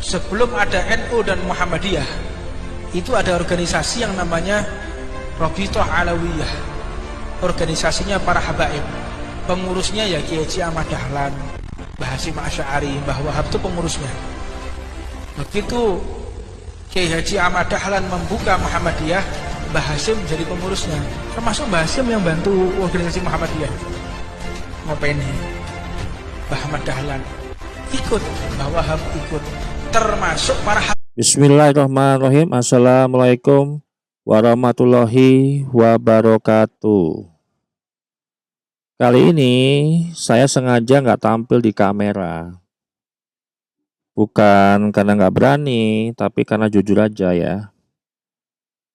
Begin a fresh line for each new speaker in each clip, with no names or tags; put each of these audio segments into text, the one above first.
sebelum ada NU dan Muhammadiyah, itu ada organisasi yang namanya Rabithah Alawiyah. Organisasinya para habaib, pengurusnya ya Kiai Haji Ahmad Dahlan, Mbah Hasyim Asy'ari, Mbah Wahab itu pengurusnya. Begitu Kiai Haji Ahmad Dahlan membuka Muhammadiyah, Mbah Hasyim jadi pengurusnya. Termasuk Mbah Hasyim yang bantu organisasi Muhammadiyah. Ngopeni Mbah Ahmad Dahlan ikut, Mbah Wahab ikut, termasuk para
Bismillahirrahmanirrahim. Assalamualaikum warahmatullahi wabarakatuh. Kali ini saya sengaja nggak tampil di kamera. Bukan karena nggak berani, tapi karena jujur aja ya.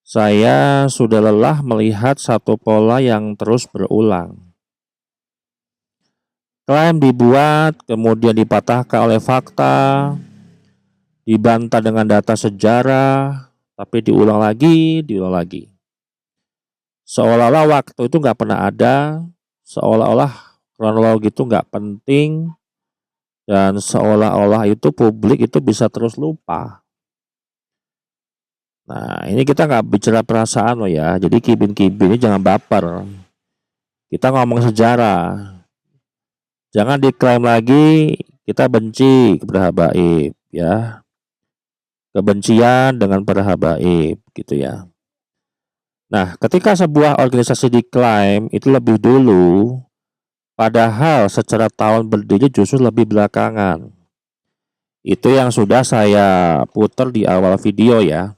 Saya sudah lelah melihat satu pola yang terus berulang. Klaim dibuat, kemudian dipatahkan oleh fakta, dibantah dengan data sejarah, tapi diulang lagi. Seolah-olah waktu itu nggak pernah ada, seolah-olah kronologi itu nggak penting, dan seolah-olah itu publik itu bisa terus lupa. Nah, ini kita nggak bicara perasaan loh ya, jadi kibin-kibin ini jangan baper. Kita ngomong sejarah. Jangan diklaim lagi kita benci kepada habaib ya. Kebencian dengan para habaib gitu ya. Nah, ketika sebuah organisasi diklaim itu lebih dulu, padahal secara tahun berdiri justru lebih belakangan. Itu yang sudah saya putar di awal video ya.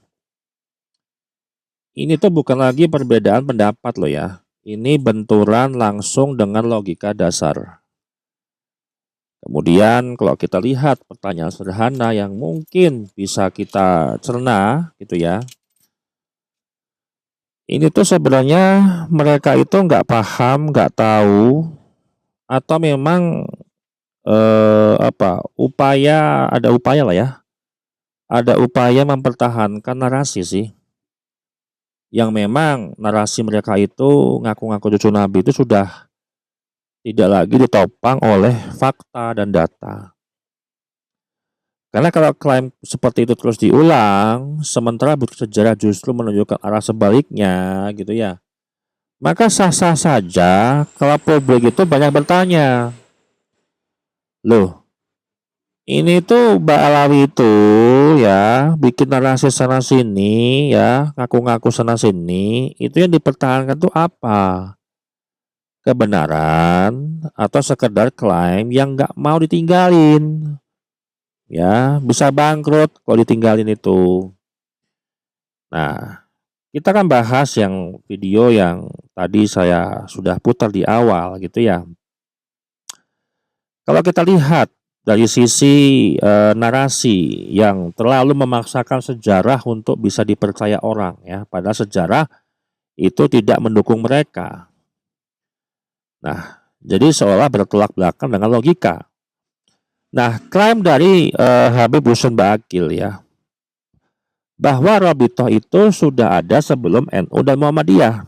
Ini tuh bukan lagi perbedaan pendapat loh ya. Ini benturan langsung dengan logika dasar. Kemudian kalau kita lihat pertanyaan sederhana yang mungkin bisa kita cerna gitu ya. Ini tuh sebenarnya mereka itu nggak paham, nggak tahu, atau memang ada upaya lah ya. Ada upaya mempertahankan narasi sih. Yang memang narasi mereka itu ngaku-ngaku cucu Nabi itu sudah tidak lagi ditopang oleh fakta dan data. Karena kalau klaim seperti itu terus diulang, sementara bukti sejarah justru menunjukkan arah sebaliknya gitu ya. Maka sah-sah saja kalau publik itu banyak bertanya. Loh, ini tuh Mbak Alawi itu ya bikin narasi sana sini ya, ngaku-ngaku sana sini, itu yang dipertahankan tuh apa? Kebenaran atau sekedar klaim yang nggak mau ditinggalin? Ya, bisa bangkrut kalau ditinggalin itu. Nah, kita kan bahas yang video yang tadi saya sudah putar di awal gitu ya. Kalau kita lihat dari sisi narasi yang terlalu memaksakan sejarah untuk bisa dipercaya orang ya, padahal sejarah itu tidak mendukung mereka. Nah, jadi seolah bertolak belakang dengan logika. Nah, klaim dari Habib Hussein Baqil ya, bahwa Rabithah itu sudah ada sebelum NU dan Muhammadiyah.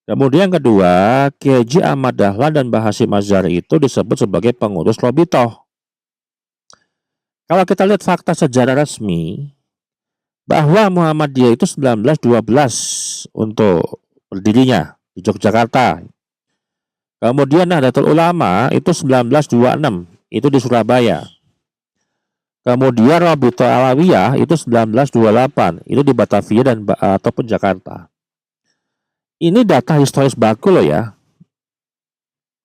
Kemudian kedua, Kiai Haji Ahmad Dahlan dan Mbah Hasyim Asy'ari itu disebut sebagai pengurus Rabithah. Kalau kita lihat fakta sejarah resmi, bahwa Muhammadiyah itu 1912 untuk berdirinya di Yogyakarta. Kemudian Nahdlatul Ulama itu 1926, itu di Surabaya. Kemudian Rabithah Alawiyah itu 1928, itu di Batavia dan ataupun Jakarta. Ini data historis baku loh ya.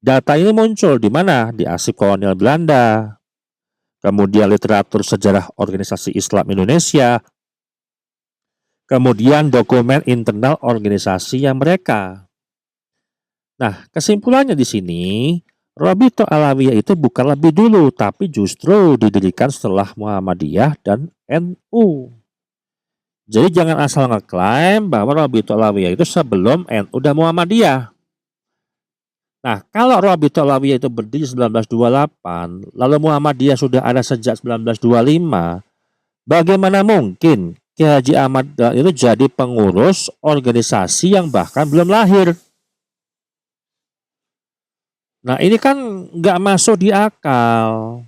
Data ini muncul di mana? Di arsip kolonial Belanda. Kemudian literatur sejarah organisasi Islam Indonesia. Kemudian dokumen internal organisasi yang mereka. Nah, kesimpulannya di sini, Rabithah Alawiyah itu bukan lebih dulu, tapi justru didirikan setelah Muhammadiyah dan NU. Jadi jangan asal ngeklaim bahwa Rabithah Alawiyah itu sebelum NU dan Muhammadiyah. Nah, kalau Rabithah Alawiyah itu berdiri 1928, lalu Muhammadiyah sudah ada sejak 1925, bagaimana mungkin Kiai Haji Ahmad Dahlan itu jadi pengurus organisasi yang bahkan belum lahir? Nah, ini kan nggak masuk di akal.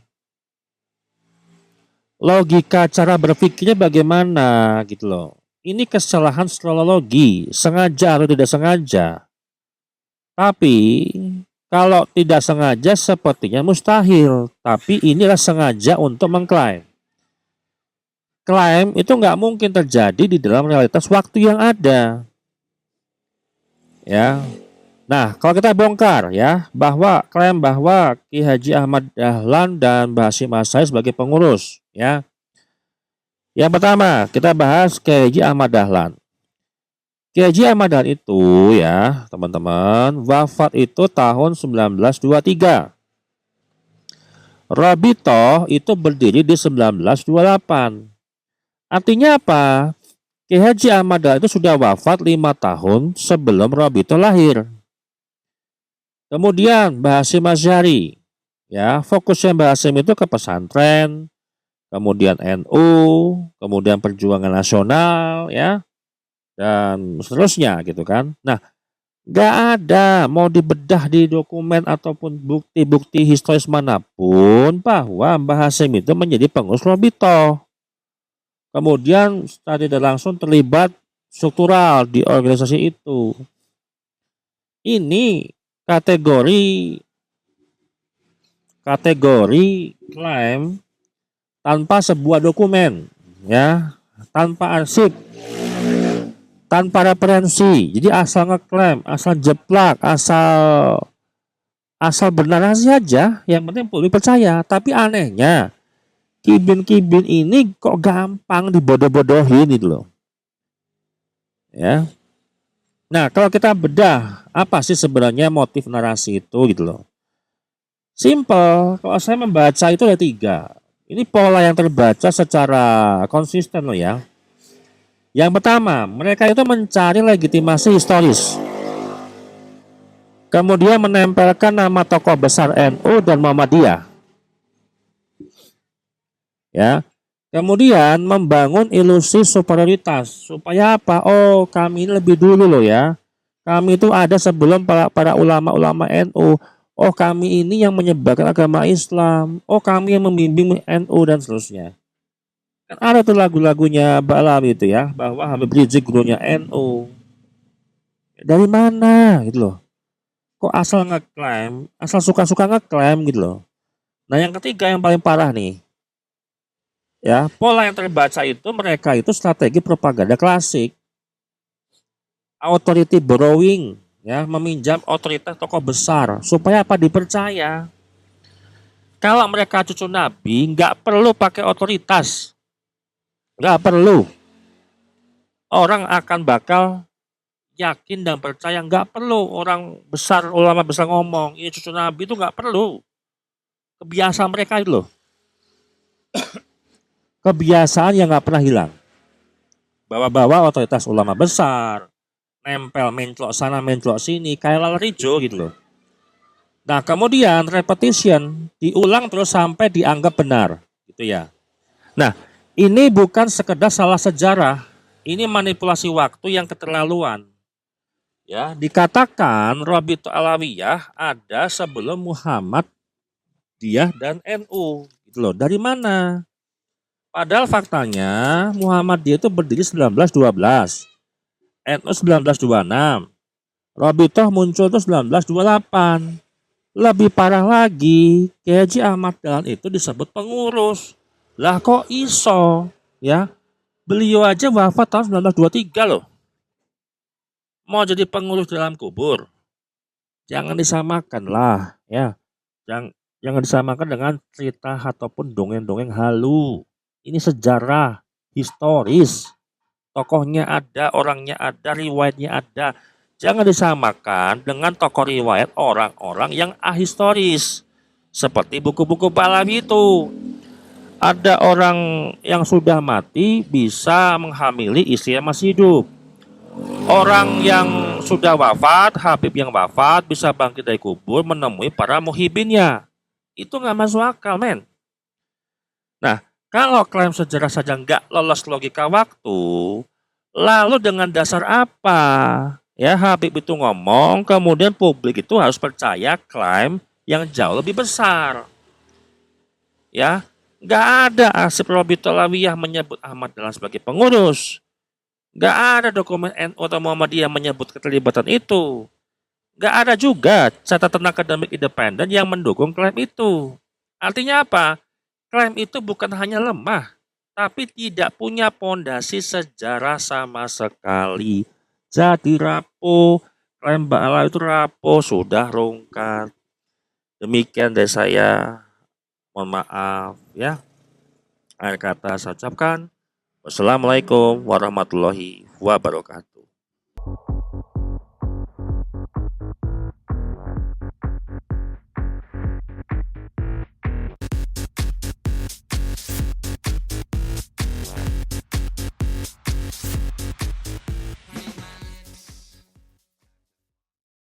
logika cara berpikirnya bagaimana gitu loh. Ini kesalahan filologi, sengaja atau tidak sengaja. Tapi kalau tidak sengaja sepertinya mustahil. Tapi inilah sengaja untuk mengklaim. Klaim itu nggak mungkin terjadi di dalam realitas waktu yang ada. Ya. Nah, kalau kita bongkar ya bahwa klaim bahwa Ki Haji Ahmad Dahlan dan Mbah Hasyim Asy'ari sebagai pengurus, ya. Yang pertama, kita bahas Ki Haji Ahmad Dahlan. Ki Haji Ahmad Dahlan itu ya, teman-teman, wafat itu tahun 1923. Robitoh itu berdiri di 1928. Artinya apa? Ki Haji Ahmad Dahlan itu sudah wafat 5 tahun sebelum Robitoh lahir. Kemudian Mbah Hasyim Asy'ari, ya, fokusnya Mbah Hasyim itu ke pesantren, kemudian NU, kemudian perjuangan nasional, ya, dan seterusnya gitu kan. Nah, nggak ada mau dibedah di dokumen ataupun bukti-bukti historis manapun bahwa Mbah Hasyim itu menjadi pengurus Robitoh. Kemudian secara tidak langsung terlibat struktural di organisasi itu. Ini kategori klaim tanpa sebuah dokumen, ya, tanpa arsip, tanpa referensi. Jadi asal ngeklaim, asal jeplak, asal bernarasi aja, yang penting publik percaya. Tapi anehnya Kibin-kibin ini kok gampang dibodoh-bodohin gitu loh. Ya. Nah, kalau kita bedah apa sih sebenarnya motif narasi itu gitu loh. Simple, kalau saya membaca itu ada 3. Ini pola yang terbaca secara konsisten loh ya. Yang pertama, mereka itu mencari legitimasi historis. Kemudian menempelkan nama tokoh besar NU dan Muhammadiyah. Ya. Kemudian membangun ilusi superioritas. Supaya apa? Oh, kami ini lebih dulu loh ya. Kami itu ada sebelum para ulama-ulama NU. Oh, kami ini yang menyebarkan agama Islam. Oh, kami yang membimbing NU dan seterusnya. Kan ada tuh lagu-lagunya Ba'alawi itu ya, bahwa Habib Rizik gurunya NU. Dari mana gitu loh. Kok asal ngeklaim, asal suka-suka ngeklaim gitu loh. Nah, yang ketiga yang paling parah nih. Ya, pola yang terbaca itu mereka itu strategi propaganda klasik. Authority borrowing, ya, meminjam otoritas tokoh besar supaya apa? Dipercaya. Kalau mereka cucu Nabi, nggak perlu pakai otoritas, nggak perlu. Orang akan bakal yakin dan percaya, nggak perlu orang besar, ulama besar ngomong, ini cucu Nabi itu nggak perlu. Kebiasaan mereka itu loh. Kebiasaan yang nggak pernah hilang. Bawa-bawa otoritas ulama besar, nempel menclok sana menclok sini, kayak lalur hijau gitu loh. Nah, kemudian repetition diulang terus sampai dianggap benar, gitu ya. Nah, ini bukan sekedar salah sejarah, ini manipulasi waktu yang keterlaluan. Ya, dikatakan Robitoh Alawiyah ada sebelum Muhammadiyah dan NU, gitu loh. Dari mana? Padahal faktanya Muhammadiyah itu berdiri 1912, NU 1926, Robitoh muncul itu 1928. Lebih parah lagi, Ki Haji Ahmad Dahlan itu disebut pengurus. Lah kok iso? Ya, beliau aja wafat tahun 1923 loh. Mau jadi pengurus dalam kubur? Jangan disamakan lah, ya. Jangan disamakan dengan cerita ataupun dongeng-dongeng halu. Ini sejarah historis. Tokohnya ada, orangnya ada, riwayatnya ada. Jangan disamakan dengan tokoh riwayat orang-orang yang ahistoris. Seperti buku-buku Ba'alawi itu. Ada orang yang sudah mati bisa menghamili istri yang masih hidup. Orang yang sudah wafat, Habib yang wafat bisa bangkit dari kubur menemui para muhibinnya. Itu nggak masuk akal, men. Nah, kalau klaim sejarah saja nggak lolos logika waktu, lalu dengan dasar apa? Ya, Habib itu ngomong, kemudian publik itu harus percaya klaim yang jauh lebih besar. Ya, Nggak ada arsip Rabithah Alawiyah menyebut Ahmad Dahlan sebagai pengurus. Nggak ada dokumen NU atau Muhammadiyah menyebut keterlibatan itu. Nggak ada juga catatan akademik independen yang mendukung klaim itu. Artinya apa? Klaim itu bukan hanya lemah, tapi tidak punya pondasi sejarah sama sekali. Jadi rapuh, klaim Mbak Ala itu rapuh, sudah rungkat. Demikian dari saya. Mohon maaf ya. Akhir kata saya ucapkan wassalamualaikum warahmatullahi wabarakatuh.